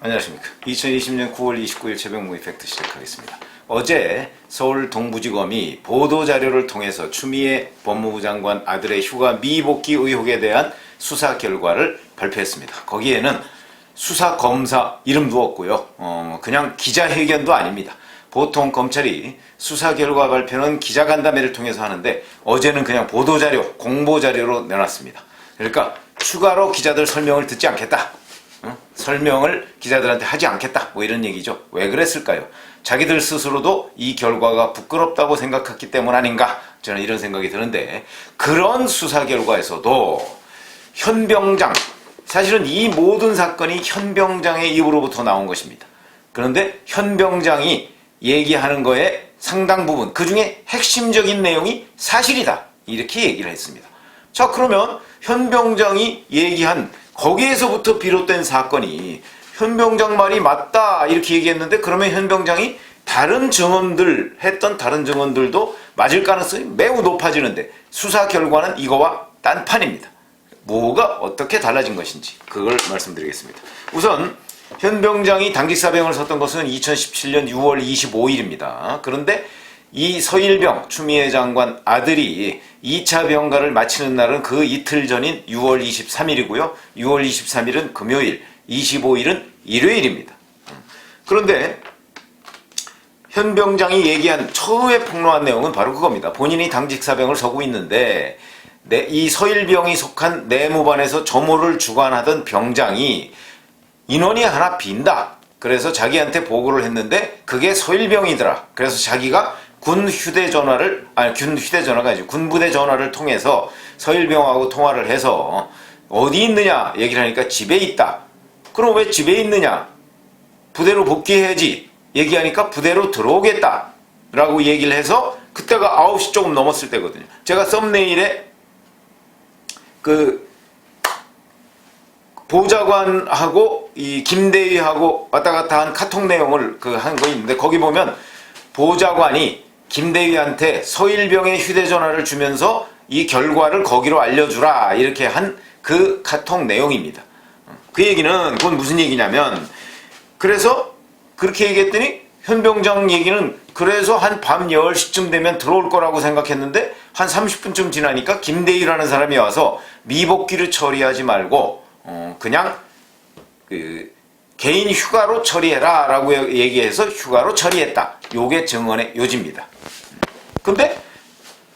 안녕하십니까. 2020년 9월 29일 새벽 이펙트 시작하겠습니다. 어제 서울 동부지검이 보도자료를 통해서 추미애 법무부 장관 아들의 휴가 미복귀 의혹에 대한 수사 결과를 발표했습니다. 거기에는 수사검사 이름도 없고요. 그냥 기자회견도 아닙니다. 보통 검찰이 수사 결과 발표는 기자간담회를 통해서 하는데 어제는 그냥 보도자료, 공보자료로 내놨습니다. 그러니까 추가로 기자들 설명을 듣지 않겠다. 설명을 기자들한테 하지 않겠다. 뭐 이런 얘기죠. 왜 그랬을까요? 자기들 스스로도 이 결과가 부끄럽다고 생각했기 때문 아닌가? 저는 이런 생각이 드는데, 그런 수사 결과에서도 현병장, 사실은 이 모든 사건이 현병장의 입으로부터 나온 것입니다. 그런데 현병장이 얘기하는 거에 상당 부분, 그 중에 핵심적인 내용이 사실이다. 이렇게 얘기를 했습니다. 자, 그러면 현병장이 얘기한 거기에서부터 비롯된 사건이 현병장 말이 맞다 이렇게 얘기했는데, 그러면 현병장이 다른 증언들 했던 다른 증언들도 맞을 가능성이 매우 높아지는데 수사 결과는 이거와 딴판입니다. 뭐가 어떻게 달라진 것인지 그걸 말씀드리겠습니다. 우선 현병장이 당직 사병을 섰던 것은 2017년 6월 25일입니다. 그런데 이 서일병 추미애 장관 아들이 2차 병가를 마치는 날은 그 이틀 전인 6월 23일이고요. 6월 23일은 금요일, 25일은 일요일입니다. 그런데 현병장이 얘기한 처음에 폭로한 내용은 바로 그겁니다. 본인이 당직 사병을 서고 있는데 이 서일병이 속한 내무반에서 점호를 주관하던 병장이 인원이 하나 빈다. 그래서 자기한테 보고를 했는데 그게 서일병이더라. 그래서 자기가 군 휴대전화가 아니죠. 군부대 전화를 통해서 서일병하고 통화를 해서 어디 있느냐 얘기를 하니까 집에 있다. 그럼 왜 집에 있느냐? 부대로 복귀해야지. 얘기하니까 부대로 들어오겠다. 라고 얘기를 해서 그때가 9시 조금 넘었을 때거든요. 제가 썸네일에 그 보좌관하고 이 김대위하고 왔다 갔다 한 카톡 내용을 한 거 있는데, 거기 보면 보좌관이 김대위한테 서일병의 휴대전화를 주면서 이 결과를 거기로 알려주라 이렇게 한 그 카톡 내용입니다. 그 얘기는 그건 무슨 얘기냐면, 그래서 그렇게 얘기했더니 현병장 얘기는 그래서 한 밤 10시쯤 되면 들어올 거라고 생각했는데 한 30분쯤 지나니까 김대위라는 사람이 와서 미복귀를 처리하지 말고 그냥 개인 휴가로 처리해라 라고 얘기해서 휴가로 처리했다. 요게 증언의 요지입니다. 근데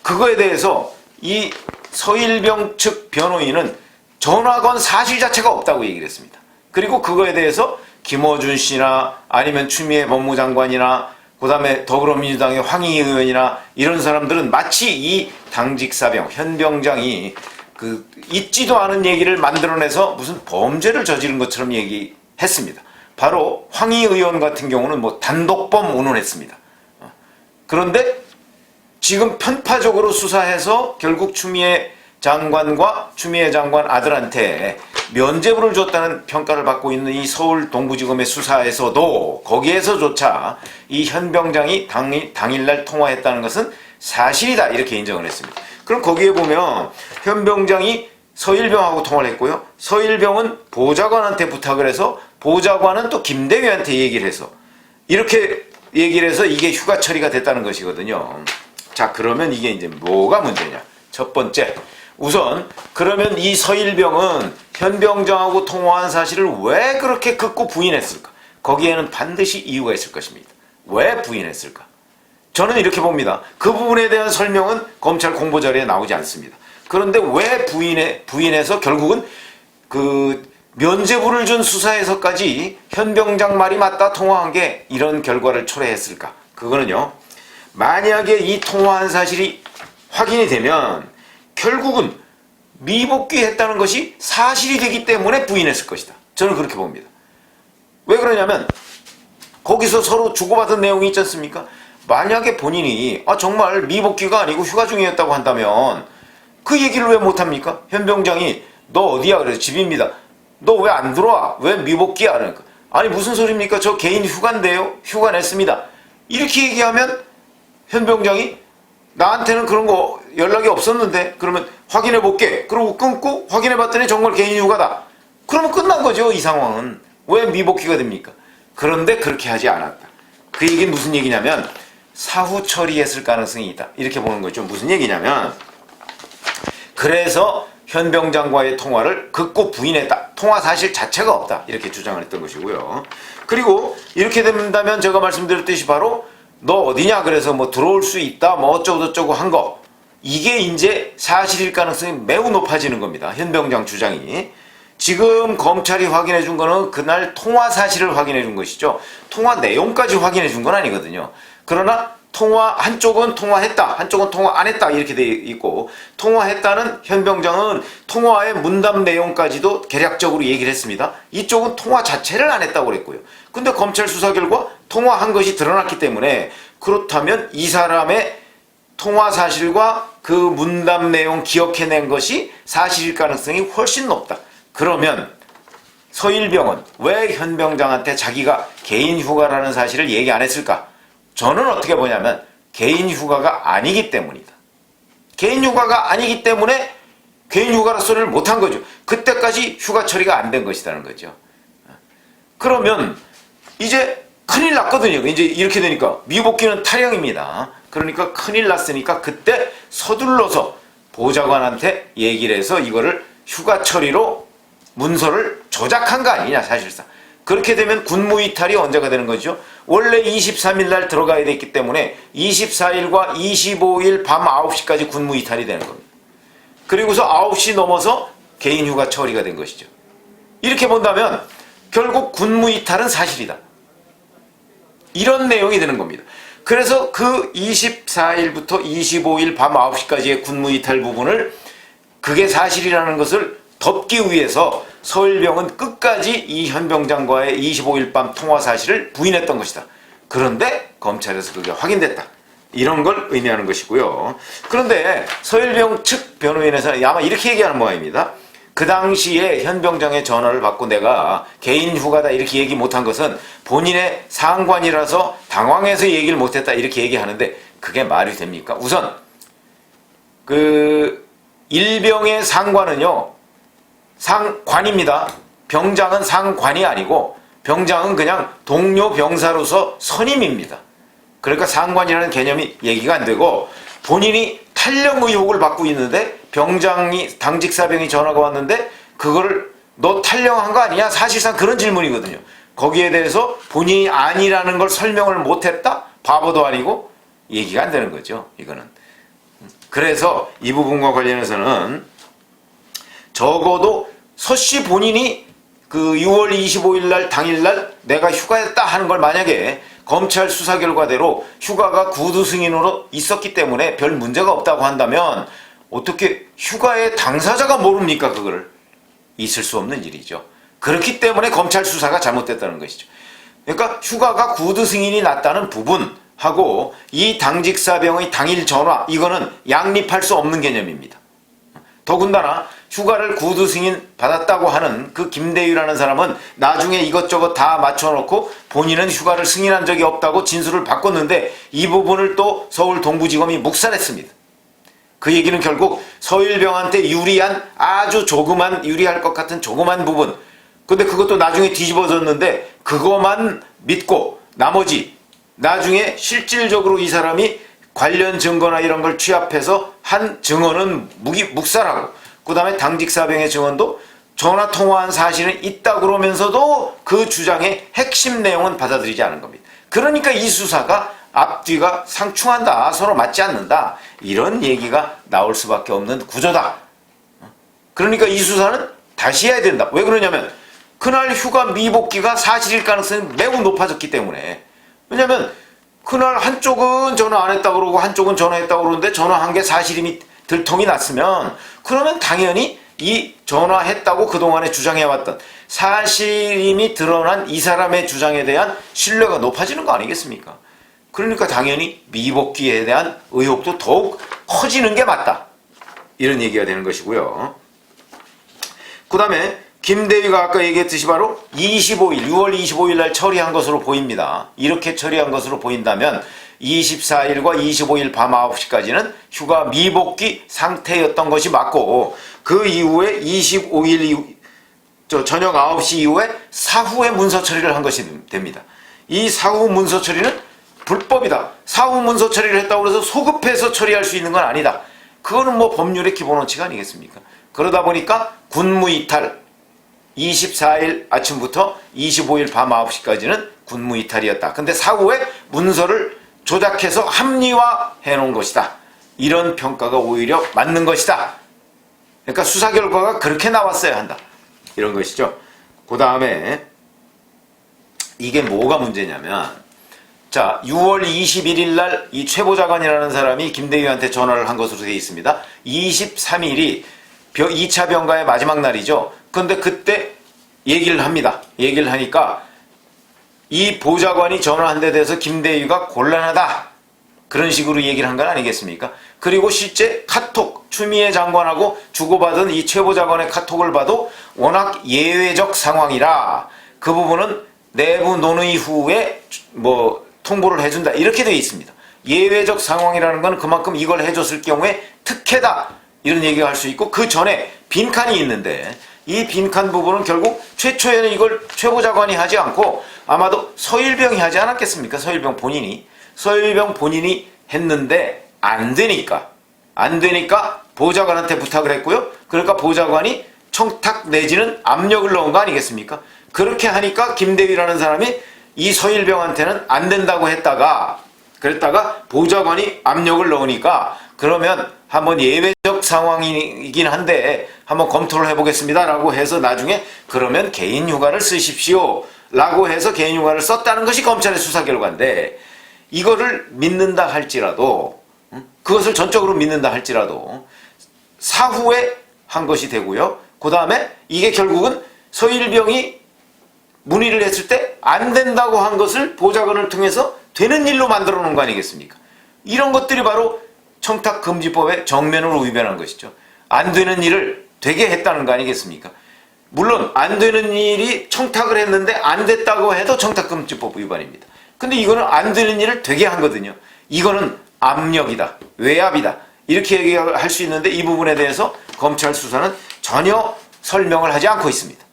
그거에 대해서 이 서일병 측 변호인은 전화 건 사실 자체가 없다고 얘기를 했습니다. 그리고 그거에 대해서 김어준 씨나 아니면 추미애 법무장관이나 그 다음에 더불어민주당의 황희 의원이나 이런 사람들은 마치 이 당직사병 현병장이 있지도 않은 얘기를 만들어내서 무슨 범죄를 저지른 것처럼 얘기했습니다. 바로 황희 의원 같은 경우는 뭐 단독범 운운했습니다. 그런데 지금 편파적으로 수사해서 결국 추미애 장관과 추미애 장관 아들한테 면죄부를 줬다는 평가를 받고 있는 이 서울 동부지검의 수사에서도 거기에서조차 이 현병장이 당일날 통화했다는 것은 사실이다 이렇게 인정을 했습니다. 그럼 거기에 보면 현병장이 서일병하고 통화를 했고요. 서일병은 보좌관한테 부탁을 해서 보좌관은 또 김대위한테 얘기를 해서 이렇게 얘기를 해서 이게 휴가 처리가 됐다는 것이거든요. 자, 그러면 이게 이제 뭐가 문제냐? 첫 번째, 우선 그러면 이 서일병은 현병장하고 통화한 사실을 왜 그렇게 극구 부인했을까? 거기에는 반드시 이유가 있을 것입니다. 왜 부인했을까? 저는 이렇게 봅니다. 그 부분에 대한 설명은 검찰 공보자료에 나오지 않습니다. 그런데 왜 부인해서 결국은 면죄부를 준 수사에서까지 현병장 말이 맞다 통화한 게 이런 결과를 초래했을까? 그거는요, 만약에 이 통화한 사실이 확인이 되면 결국은 미복귀했다는 것이 사실이 되기 때문에 부인했을 것이다. 저는 그렇게 봅니다. 왜 그러냐면 거기서 서로 주고받은 내용이 있지 않습니까? 만약에 본인이 정말 미복귀가 아니고 휴가 중이었다고 한다면 그 얘기를 왜 못합니까? 현병장이 너 어디야? 그래서 집입니다. 너 왜 안 들어와? 왜 미복귀야? 그러니까 아니 무슨 소리입니까? 저 개인 휴가인데요. 휴가 냈습니다. 이렇게 얘기하면 현병장이 나한테는 그런 거 연락이 없었는데 그러면 확인해 볼게. 그러고 끊고 확인해 봤더니 정말 개인 휴가다. 그러면 끝난 거죠. 이 상황은. 왜 미복귀가 됩니까? 그런데 그렇게 하지 않았다. 그 얘기는 무슨 얘기냐면 사후 처리했을 가능성이 있다. 이렇게 보는 거죠. 무슨 얘기냐면 그래서 현병장과의 통화를 극구 부인했다. 통화 사실 자체가 없다. 이렇게 주장을 했던 것이고요. 그리고 이렇게 된다면 제가 말씀드렸듯이 바로 너 어디냐 그래서 뭐 들어올 수 있다 뭐 어쩌고저쩌고 한 거, 이게 이제 사실일 가능성이 매우 높아지는 겁니다. 현병장 주장이. 지금 검찰이 확인해 준 거는 그날 통화 사실을 확인해 준 것이죠. 통화 내용까지 확인해 준 건 아니거든요. 그러나 한쪽은 통화했다, 한쪽은 통화 안 했다 이렇게 돼 있고, 통화했다는 현병장은 통화의 문답 내용까지도 개략적으로 얘기를 했습니다. 이쪽은 통화 자체를 안 했다고 그랬고요. 근데 검찰 수사 결과 통화한 것이 드러났기 때문에 그렇다면 이 사람의 통화 사실과 그 문답 내용 기억해낸 것이 사실일 가능성이 훨씬 높다. 그러면 서일병은 왜 현병장한테 자기가 개인 휴가라는 사실을 얘기 안 했을까? 저는 어떻게 보냐면 개인 휴가가 아니기 때문이다. 개인 휴가가 아니기 때문에 개인 휴가라 소리를 못한 거죠. 그때까지 휴가 처리가 안 된 것이라는 거죠. 그러면 이제 큰일 났거든요. 이제 이렇게 되니까 미복귀는 타령입니다. 그러니까 큰일 났으니까 그때 서둘러서 보좌관한테 얘기를 해서 이거를 휴가 처리로 문서를 조작한 거 아니냐 사실상. 그렇게 되면 군무이탈이 언제가 되는 거죠? 원래 23일 날 들어가야 됐기 때문에 24일과 25일 밤 9시까지 군무이탈이 되는 겁니다. 그리고서 9시 넘어서 개인휴가 처리가 된 것이죠. 이렇게 본다면 결국 군무이탈은 사실이다. 이런 내용이 되는 겁니다. 그래서 그 24일부터 25일 밤 9시까지의 군무이탈 부분을 그게 사실이라는 것을 덮기 위해서 서일병은 끝까지 이 현병장과의 25일 밤 통화 사실을 부인했던 것이다. 그런데 검찰에서 그게 확인됐다. 이런 걸 의미하는 것이고요. 그런데 서일병 측 변호인에서는 아마 이렇게 얘기하는 모양입니다. 그 당시에 현병장의 전화를 받고 내가 개인 휴가다 이렇게 얘기 못한 것은 본인의 상관이라서 당황해서 얘기를 못했다 이렇게 얘기하는데 그게 말이 됩니까? 우선 그 일병의 상관은요 상관입니다. 병장은 상관이 아니고 병장은 그냥 동료 병사로서 선임입니다. 그러니까 상관이라는 개념이 얘기가 안 되고 본인이 탈령 의혹을 받고 있는데 병장이 당직사병이 전화가 왔는데 그거를 너 탈령한 거 아니냐? 사실상 그런 질문이거든요. 거기에 대해서 본인이 아니라는 걸 설명을 못했다? 바보도 아니고 얘기가 안 되는 거죠. 이거는. 그래서 이 부분과 관련해서는 적어도 서씨 본인이 그 6월 25일 날 당일날 내가 휴가했다 하는 걸 만약에 검찰 수사 결과대로 휴가가 구두 승인으로 있었기 때문에 별 문제가 없다고 한다면 어떻게 휴가의 당사자가 모릅니까? 그거를. 있을 수 없는 일이죠. 그렇기 때문에 검찰 수사가 잘못됐다는 것이죠. 그러니까 휴가가 구두 승인이 났다는 부분하고 이 당직사병의 당일 전화, 이거는 양립할 수 없는 개념입니다. 더군다나 휴가를 구두 승인 받았다고 하는 그 김대유라는 사람은 나중에 이것저것 다 맞춰놓고 본인은 휴가를 승인한 적이 없다고 진술을 바꿨는데 이 부분을 또 서울 동부지검이 묵살했습니다. 그 얘기는 결국 서일병한테 유리한 아주 조그만 유리할 것 같은 조그만 부분, 근데 그것도 나중에 뒤집어졌는데 그것만 믿고 나머지 나중에 실질적으로 이 사람이 관련 증거나 이런 걸 취합해서 한 증언은 묵살하고 그 다음에 당직사병의 증언도 전화 통화한 사실은 있다 그러면서도 그 주장의 핵심 내용은 받아들이지 않은 겁니다. 그러니까 이 수사가 앞뒤가 상충한다, 서로 맞지 않는다, 이런 얘기가 나올 수밖에 없는 구조다. 그러니까 이 수사는 다시 해야 된다. 왜 그러냐면 그날 휴가 미복귀가 사실일 가능성이 매우 높아졌기 때문에. 왜냐면 그날 한쪽은 전화 안 했다고 그러고 한쪽은 전화했다고 그러는데 전화한 게 사실임이 들통이 났으면 그러면 당연히 이 전화했다고 그동안에 주장해왔던 사실임이 드러난 이 사람의 주장에 대한 신뢰가 높아지는 거 아니겠습니까? 그러니까 당연히 미복귀에 대한 의혹도 더욱 커지는 게 맞다. 이런 얘기가 되는 것이고요. 그 다음에 김대위가 아까 얘기했듯이 바로 6월 25일 날 처리한 것으로 보입니다. 이렇게 처리한 것으로 보인다면 24일과 25일 밤 9시까지는 휴가 미복귀 상태였던 것이 맞고 그 이후에 25일 저녁 9시 이후에 사후에 문서 처리를 한 것이 됩니다. 이 사후 문서 처리는 불법이다. 사후 문서 처리를 했다고 해서 소급해서 처리할 수 있는 건 아니다. 그거는 뭐 법률의 기본 원칙 아니겠습니까? 그러다 보니까 군무이탈 24일 아침부터 25일 밤 9시까지는 군무이탈이었다. 근데 사후에 문서를 조작해서 합리화해 놓은 것이다. 이런 평가가 오히려 맞는 것이다. 그러니까 수사 결과가 그렇게 나왔어야 한다. 이런 것이죠. 그 다음에 이게 뭐가 문제냐면, 자, 6월 21일 날 이 최보좌관이라는 사람이 김대위한테 전화를 한 것으로 되어 있습니다. 23일이 2차 병가의 마지막 날이죠. 그런데 그때 얘기를 합니다. 얘기를 하니까 이 보좌관이 전화한 데 대해서 김대위가 곤란하다. 그런 식으로 얘기를 한 건 아니겠습니까? 그리고 실제 카톡, 추미애 장관하고 주고받은 이 최보좌관의 카톡을 봐도 워낙 예외적 상황이라 그 부분은 내부 논의 후에 뭐 통보를 해준다. 이렇게 되어 있습니다. 예외적 상황이라는 건 그만큼 이걸 해줬을 경우에 특혜다. 이런 얘기가 할 수 있고, 그 전에 빈칸이 있는데 이 빈칸 부분은 결국 최초에는 이걸 최보좌관이 하지 않고 아마도 서일병이 하지 않았겠습니까? 서일병 본인이 했는데 안 되니까 보좌관한테 부탁을 했고요. 그러니까 보좌관이 청탁 내지는 압력을 넣은 거 아니겠습니까? 그렇게 하니까 김대위라는 사람이 이 서일병한테는 안 된다고 그랬다가 보좌관이 압력을 넣으니까 그러면 한번 예외적 상황이긴 한데 한번 검토를 해보겠습니다 라고 해서 나중에 그러면 개인 휴가를 쓰십시오 라고 해서 개인 휴가를 썼다는 것이 검찰의 수사 결과인데, 이거를 믿는다 할지라도, 그것을 전적으로 믿는다 할지라도 사후에 한 것이 되고요. 그 다음에 이게 결국은 서일병이 문의를 했을 때 안 된다고 한 것을 보좌관을 통해서 되는 일로 만들어 놓은 거 아니겠습니까? 이런 것들이 바로 청탁금지법의 정면으로 위반한 것이죠. 안 되는 일을 되게 했다는 거 아니겠습니까? 물론 안 되는 일이 청탁을 했는데 안 됐다고 해도 청탁금지법 위반입니다. 근데 이거는 안 되는 일을 되게 한 거거든요. 이거는 압력이다, 외압이다, 이렇게 얘기할 수 있는데 이 부분에 대해서 검찰 수사는 전혀 설명을 하지 않고 있습니다.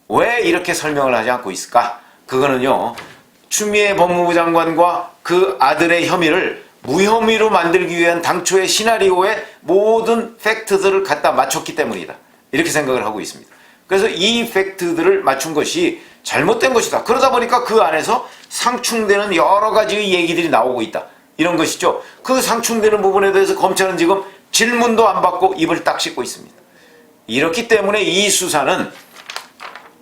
왜 이렇게 설명을 하지 않고 있을까? 그거는요, 추미애 법무부 장관과 그 아들의 혐의를 무혐의로 만들기 위한 당초의 시나리오의 모든 팩트들을 갖다 맞췄기 때문이다. 이렇게 생각을 하고 있습니다. 그래서 이 팩트들을 맞춘 것이 잘못된 것이다. 그러다 보니까 그 안에서 상충되는 여러 가지의 얘기들이 나오고 있다. 이런 것이죠. 그 상충되는 부분에 대해서 검찰은 지금 질문도 안 받고 입을 딱 씻고 있습니다. 이렇기 때문에 이 수사는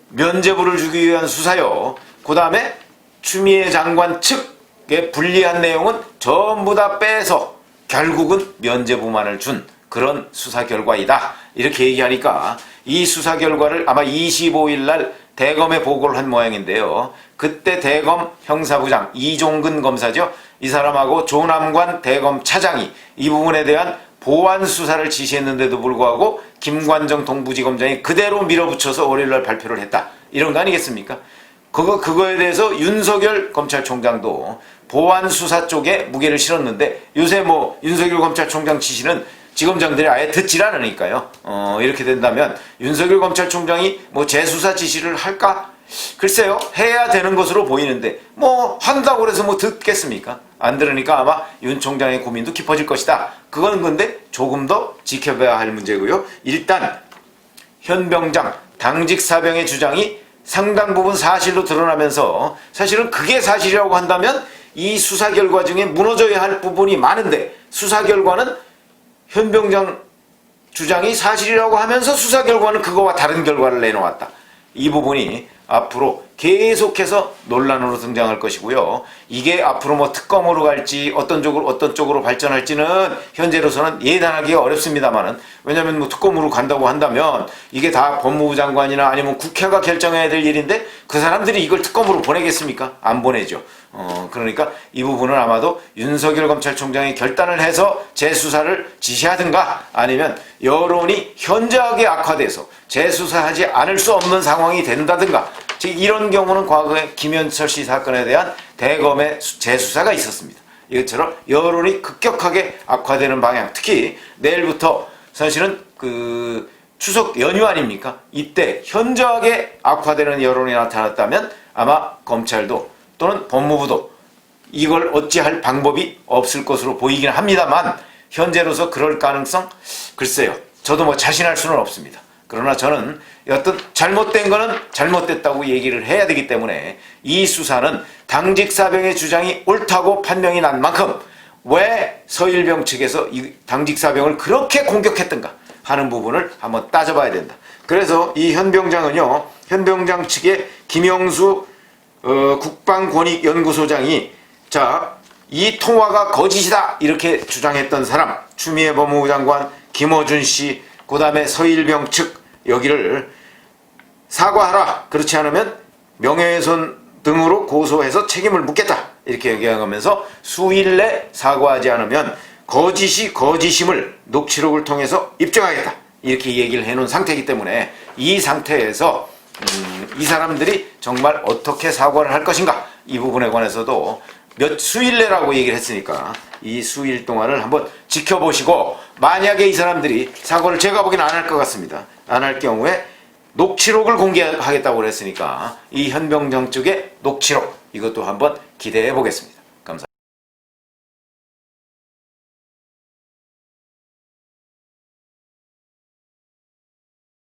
면죄부를 주기 위한 수사요. 그 다음에 추미애 장관 측의 불리한 내용은 전부 다 빼서 결국은 면죄부만을 준 그런 수사 결과이다. 이렇게 얘기하니까 이 수사 결과를 아마 25일 날 대검에 보고를 한 모양인데요. 그때 대검 형사부장 이종근 검사죠. 이 사람하고 조남관 대검 차장이 이 부분에 대한 보완 수사를 지시했는데도 불구하고 김관정 동부지검장이 그대로 밀어붙여서 월요일날 발표를 했다. 이런 거 아니겠습니까? 그거에 대해서 윤석열 검찰총장도 보완 수사 쪽에 무게를 실었는데, 요새 뭐 윤석열 검찰총장 지시는 지검장들이 아예 듣질 않으니까요. 이렇게 된다면 윤석열 검찰총장이 뭐 재수사 지시를 할까? 글쎄요, 해야 되는 것으로 보이는데 뭐 한다고 그래서 뭐 듣겠습니까? 안 들으니까 아마 윤 총장의 고민도 깊어질 것이다. 그건 근데 조금 더 지켜봐야 할 문제고요. 일단 현 병장 당직 사병의 주장이 상당 부분 사실로 드러나면서, 사실은 그게 사실이라고 한다면 이 수사 결과 중에 무너져야 할 부분이 많은데, 수사 결과는 현 병장 주장이 사실이라고 하면서 수사 결과는 그거와 다른 결과를 내놓았다. 이 부분이 앞으로 계속해서 논란으로 등장할 것이고요. 이게 앞으로 뭐 특검으로 갈지 어떤 쪽으로 발전할지는 현재로서는 예단하기가 어렵습니다만은, 왜냐하면 뭐 특검으로 간다고 한다면 이게 다 법무부 장관이나 아니면 국회가 결정해야 될 일인데 그 사람들이 이걸 특검으로 보내겠습니까? 안 보내죠. 그러니까 이 부분은 아마도 윤석열 검찰총장이 결단을 해서 재수사를 지시하든가, 아니면 여론이 현저하게 악화돼서 재수사하지 않을 수 없는 상황이 된다든가, 즉 이런 경우는 과거에 김현철 씨 사건에 대한 대검의 재수사가 있었습니다. 이것처럼 여론이 급격하게 악화되는 방향, 특히 내일부터 사실은 그 추석 연휴 아닙니까? 이때 현저하게 악화되는 여론이 나타났다면 아마 검찰도 또는 법무부도 이걸 어찌할 방법이 없을 것으로 보이긴 합니다만 현재로서 그럴 가능성? 글쎄요. 저도 뭐 자신할 수는 없습니다. 그러나 저는 여튼 잘못된 거는 잘못됐다고 얘기를 해야 되기 때문에 이 수사는 당직 사병의 주장이 옳다고 판명이 난 만큼 왜 서일병 측에서 이 당직 사병을 그렇게 공격했던가 하는 부분을 한번 따져봐야 된다. 그래서 이 현 병장은요, 현 병장 측의 김영수 국방권익연구소장이 자, 이 통화가 거짓이다 이렇게 주장했던 사람 추미애 법무부 장관, 김어준 씨, 그 다음에 서일병 측 여기를 사과하라. 그렇지 않으면 명예훼손 등으로 고소해서 책임을 묻겠다. 이렇게 얘기하면서 수일 내 사과하지 않으면 거짓이 거짓임을 녹취록을 통해서 입증하겠다. 이렇게 얘기를 해놓은 상태이기 때문에 이 상태에서 이 사람들이 정말 어떻게 사과를 할 것인가 이 부분에 관해서도 몇 수일 내라고 얘기를 했으니까 이 수일 동안을 한번 지켜보시고 만약에 이 사람들이 사과를 제가 보기엔 안 할 것 같습니다. 안 할 경우에 녹취록을 공개하겠다고 그랬으니까 이 현병장 쪽의 녹취록 이것도 한번 기대해 보겠습니다.